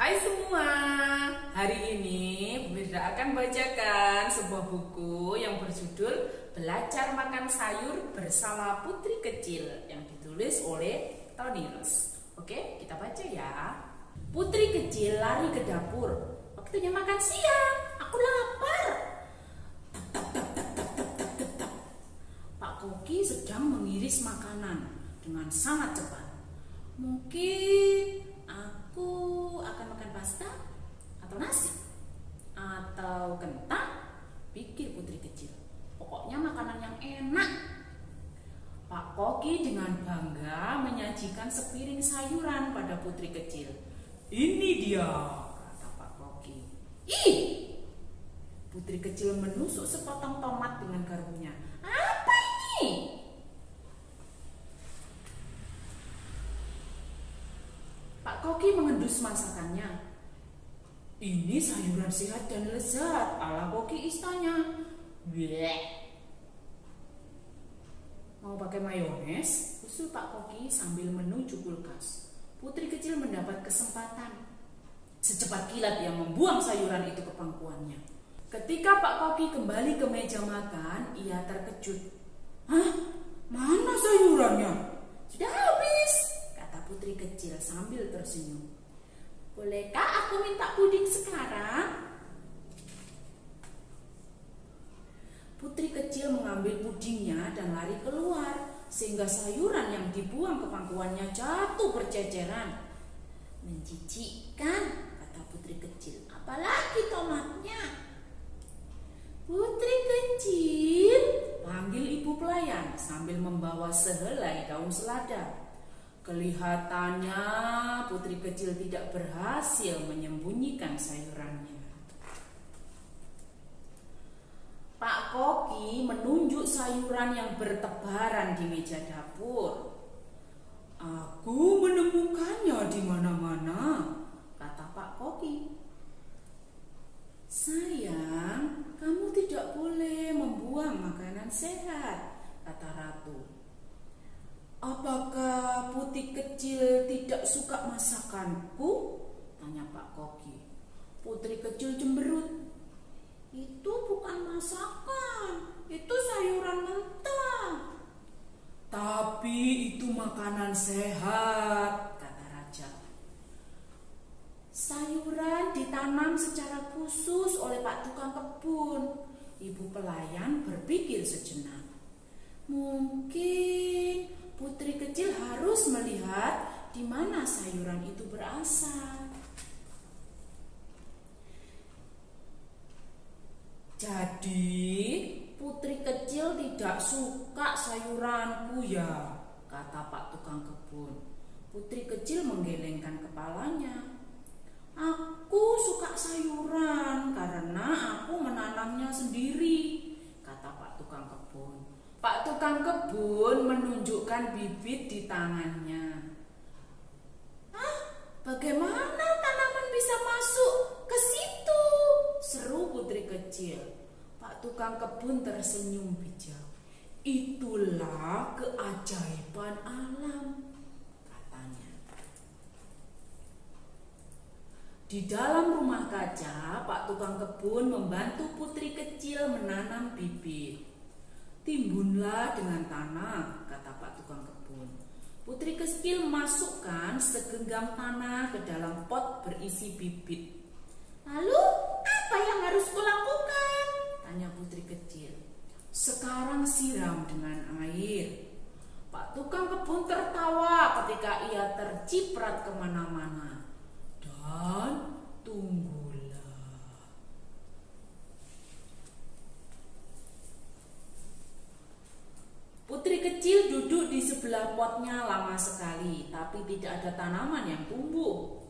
Hai semua, hari ini Mirda akan bacakan sebuah buku yang berjudul Belajar Makan Sayur Bersama Putri Kecil yang ditulis oleh Tony Ross. Oke, kita baca ya. Putri kecil lari ke dapur. Waktunya makan siang, aku lapar. Tap, tap, tap, tap, tap, tap, tap, tap, tap. Pak Koki sedang mengiris makanan dengan sangat cepat. Mungkin aku akan makan pasta atau nasi atau kentang, pikir putri kecil. Pokoknya makanan yang enak. Pak Koki dengan bangga menyajikan sepiring sayuran pada putri kecil. Ini dia, kata Pak Koki. Ih! Putri kecil menusuk sepotong tomat dengan garpunya. Apa ini? Pak Koki mengendus masakannya. Ini sayuran sehat dan lezat ala Koki istanya. Bleh. Mau pakai mayones? Usul Pak Koki sambil menuju kulkas. Putri kecil mendapat kesempatan. Secepat kilat ia membuang sayuran itu ke pangkuannya. Ketika Pak Koki kembali ke meja makan, ia terkejut. Hah? Mana sayurannya? Sudah habis, kata putri kecil sambil tersenyum. Bolehkah aku minta puding sekarang? Putri kecil mengambil pudingnya dan lari keluar, sehingga sayuran yang dibuang ke pangkuannya jatuh berceceran. Menjijikkan, kata putri kecil, apalagi tomatnya. Putri kecil, panggil ibu pelayan sambil membawa sehelai daun selada. Kelihatannya putri kecil tidak berhasil menyembunyikan sayurannya. Pak Koki menunjuk sayuran yang bertebaran di meja dapur. Aku menemukannya di mana-mana, kata Pak Koki. Sayang, kamu tidak boleh membuang makanan sehat, kata Ratu. Apakah putri kecil tidak suka masakanku? Tanya Pak Koki. Putri kecil cemberut. Itu bukan masakan, itu sayuran mentah. Tapi itu makanan sehat, kata Raja. Sayuran ditanam secara khusus oleh Pak Tukang Kebun. Ibu pelayan berpikir sejenak. Mungkin putri kecil harus melihat di mana sayuran itu berasal. Jadi putri kecil tidak suka sayuranku ya, kata Pak Tukang Kebun. Putri kecil menggelengkan kepalanya. Aku suka sayuran karena aku menanamnya sendiri, kata Pak Tukang Kebun. Pak Tukang Kebun menunjukkan bibit di tangannya. Hah? Bagaimana tanaman bisa masuk ke situ? Seru putri kecil. Pak Tukang Kebun tersenyum bijak. Itulah keajaiban alam, katanya. Di dalam rumah kaca, Pak Tukang Kebun membantu putri kecil menanam bibit. Timbunlah dengan tanah, kata Pak Tukang Kebun. Putri kecil masukkan segenggam tanah ke dalam pot berisi bibit. Lalu apa yang harus kulakukan? Tanya putri kecil. Sekarang siram dengan air. Pak Tukang Kebun tertawa ketika ia terciprat kemana-mana. Dan tunggulah. Putri kecil duduk di sebelah potnya lama sekali, tapi tidak ada tanaman yang tumbuh.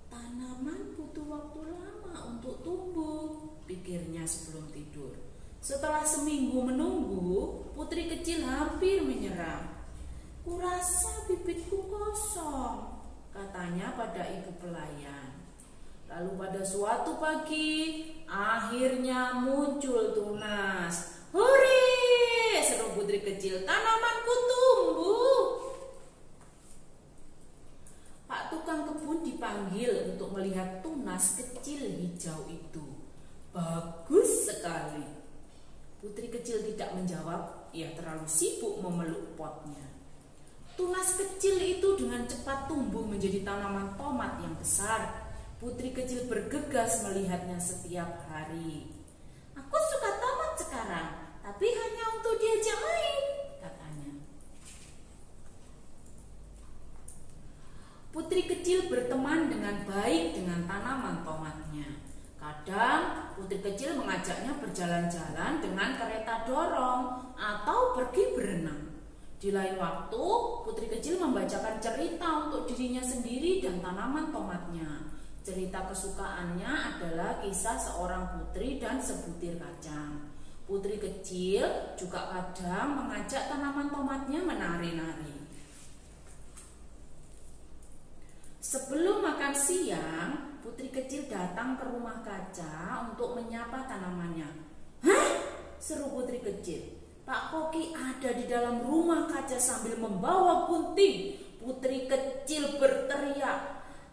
Tanaman butuh waktu lama untuk tumbuh, pikirnya sebelum tidur. Setelah seminggu menunggu, putri kecil hampir menyerah. Kurasa bibitku kosong, katanya pada ibu pelayan. Lalu pada suatu pagi, akhirnya muncul tunas. Hore! Seru putri kecil, tanamanku tumbuh. Pak Tukang Kebun dipanggil untuk melihat tunas kecil hijau itu. Bagus sekali. Putri kecil tidak menjawab, ia terlalu sibuk memeluk potnya. Tunas kecil itu dengan cepat tumbuh menjadi tanaman tomat yang besar. Putri kecil bergegas melihatnya setiap hari. Aku suka tomat sekarang, tapi hanya untuk diajak main, katanya. Putri kecil berteman dengan baik dengan tanaman tomatnya. Kadang putri kecil mengajaknya berjalan-jalan dengan kereta dorong atau pergi berenang. Di lain waktu, putri kecil membacakan cerita untuk dirinya sendiri dan tanaman tomatnya. Cerita kesukaannya adalah kisah seorang putri dan sebutir kacang. Putri kecil juga kadang mengajak tanaman tomatnya menari-nari. Sebelum makan siang, putri kecil datang ke rumah kaca untuk menyapa tanamannya. "Hah?" seru putri kecil. Pak Koki ada di dalam rumah kaca sambil membawa gunting. Putri kecil berteriak,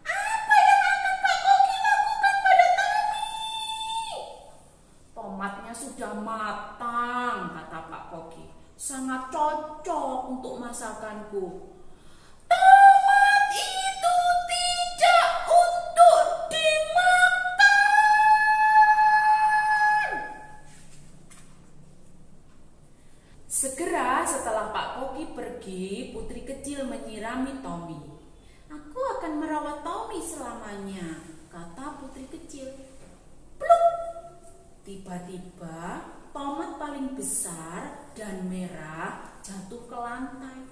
"Apa yang akan Pak Koki lakukan pada Tami?" "Tomatnya sudah matang," kata Pak Koki. "Sangat cocok untuk masakanku." "Tomat itu tidak untuk dimakan." Segera setelah Pak Koki pergi, putri kecil menyirami Tommy. "Aku akan merawat Tommy selamanya," kata putri kecil. Pluk! Tiba-tiba tomat paling besar dan merah jatuh ke lantai.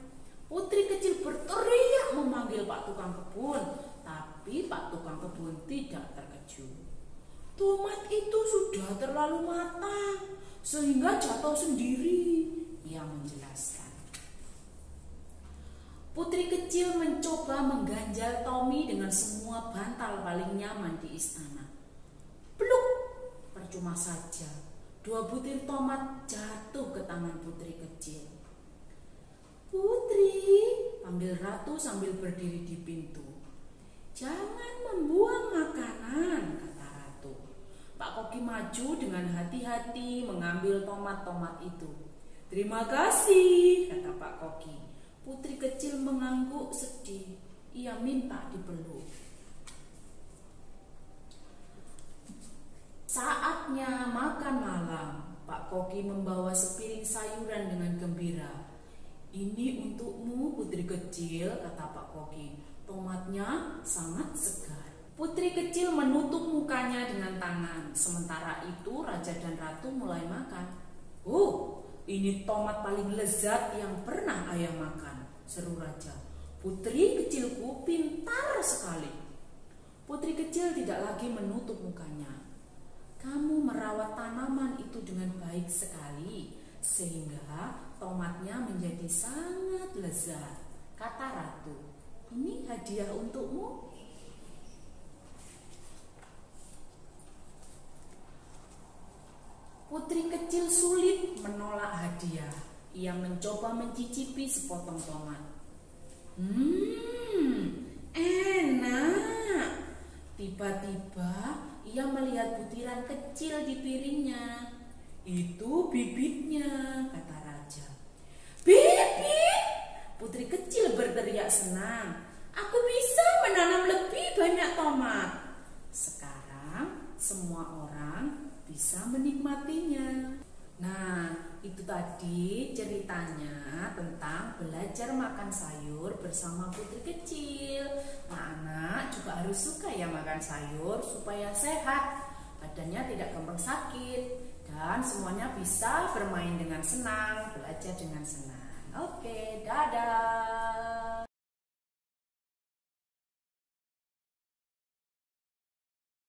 Putri kecil berteriak memanggil Pak Tukang Kebun, tapi Pak Tukang Kebun tidak terkejut. Tomat itu sudah terlalu matang sehingga jatuh sendiri, ia menjelaskan. Putri kecil mencoba mengganjal Tommy dengan semua bantal paling nyaman di istana. Pluk! Percuma saja, 2 butir tomat jatuh ke tangan putri kecil. "Putri," panggil ratu sambil berdiri di pintu. "Jangan membuang makanan," kata ratu. Pak Koki maju dengan hati-hati mengambil tomat-tomat itu. "Terima kasih," kata Pak Koki. Putri kecil mengangguk sedih. Ia minta dipeluk. Saatnya makan malam. Pak Koki membawa sepiring sayuran dengan gembira. "Ini untukmu, putri kecil," kata Pak Koki. "Tomatnya sangat segar." Putri kecil menutup mukanya dengan tangan. Sementara itu raja dan ratu mulai makan. "Oh, ini tomat paling lezat yang pernah ayah makan," seru raja. "Putri kecilku pintar sekali." Putri kecil tidak lagi menutup mukanya. "Kamu merawat tanaman itu dengan baik sekali, sehingga tomatnya menjadi sangat lezat," kata ratu. "Ini hadiah untukmu." Putri kecil sulit menolak hadiah. Ia mencoba mencicipi sepotong tomat. Enak. Tiba-tiba ia melihat butiran kecil di piringnya. "Itu bibitnya," kata raja. "Bibit!" Putri kecil berteriak senang. "Aku bisa menanam lebih banyak tomat." Sekarang semua orang bisa menikmatinya. Nah, itu tadi ceritanya tentang belajar makan sayur bersama putri kecil. Nah, anak juga harus suka ya makan sayur supaya sehat, badannya tidak gampang sakit, dan semuanya bisa bermain dengan senang, belajar dengan senang. Oke, dadah.